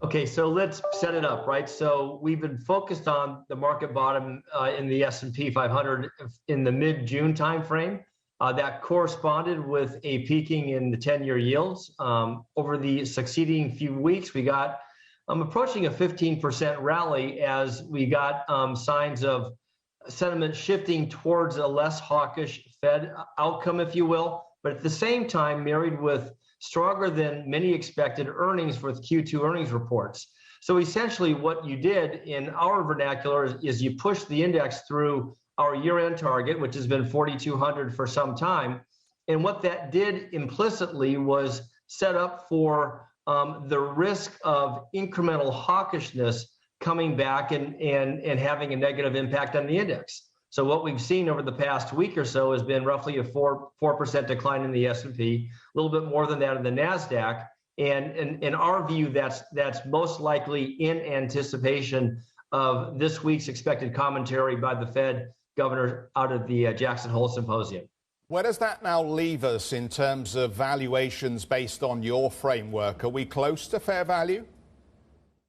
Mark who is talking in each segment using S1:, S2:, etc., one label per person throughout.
S1: Okay, so let's set it up, right? So we've been focused on the market bottom in the S&P 500 in the mid-June timeframe. That corresponded with a peaking in the 10-year yields. Over the succeeding few weeks, we got approaching a 15% rally as we got signs of sentiment shifting towards a less hawkish Fed outcome, if you will, but at the same time married with stronger than many expected earnings with Q2 earnings reports. So essentially what you did in our vernacular is you pushed the index through our year-end target, which has been 4,200 for some time. And what that did implicitly was set up for the risk of incremental hawkishness coming back and having a negative impact on the index. So what we've seen over the past week or so has been roughly a 4% decline in the S&P, a little bit more than that in the NASDAQ. And in our view, that's most likely in anticipation of this week's expected commentary by the Fed governor out of the Jackson Hole Symposium.
S2: Where does that now leave us in terms of valuations based on your framework? Are we close to fair value?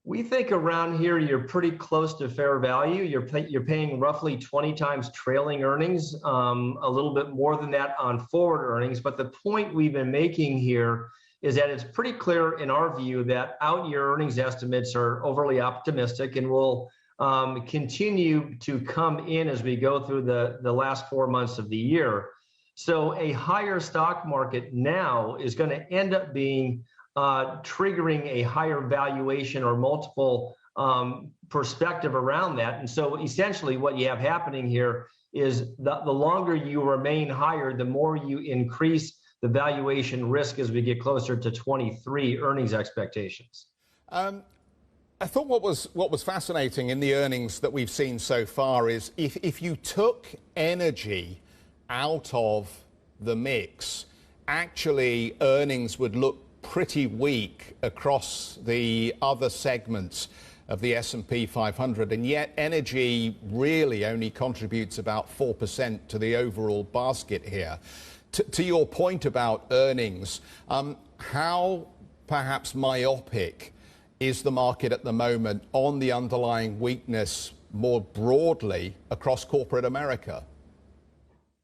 S1: We think around here you're pretty close to fair value. You're paying roughly 20 times trailing earnings, a little bit more than that on forward earnings. But the point we've been making here is that it's pretty clear in our view that out-year earnings estimates are overly optimistic and will continue to come in as we go through the last 4 months of the year. So a higher stock market now is going to end up being triggering a higher valuation or multiple perspective around that. And so essentially what you have happening here is the longer you remain higher, the more you increase the valuation risk as we get closer to 23 earnings expectations.
S2: I thought what was fascinating in the earnings that we've seen so far is if you took energy out of the mix, actually earnings would look pretty weak across the other segments of the S&P 500, and yet energy really only contributes about 4% to the overall basket here. To your point about earnings, how perhaps myopic is the market at the moment on the underlying weakness more broadly across corporate America?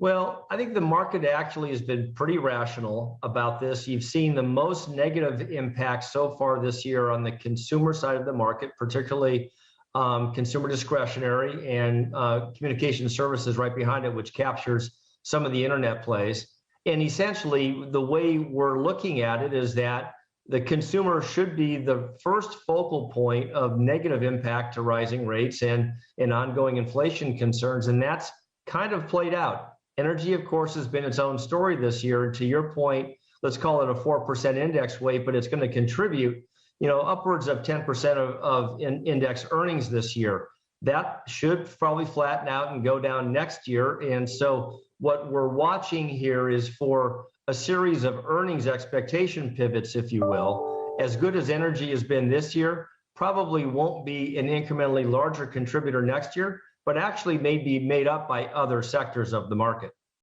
S1: Well, I think the market actually has been pretty rational about this. You've seen the most negative impact so far this year on the consumer side of the market, particularly consumer discretionary and communication services right behind it, which captures some of the internet plays. And essentially, the way we're looking at it is that the consumer should be the first focal point of negative impact to rising rates and ongoing inflation concerns, and that's kind of played out. Energy, of course, has been its own story this year. And to your point, let's call it a 4% index weight, but it's going to contribute, upwards of 10% of index earnings this year. That should probably flatten out and go down next year. And so what we're watching here is for a series of earnings expectation pivots, if you will. As good as energy has been this year, probably won't be an incrementally larger contributor next year, but actually may be made up by other sectors of the market.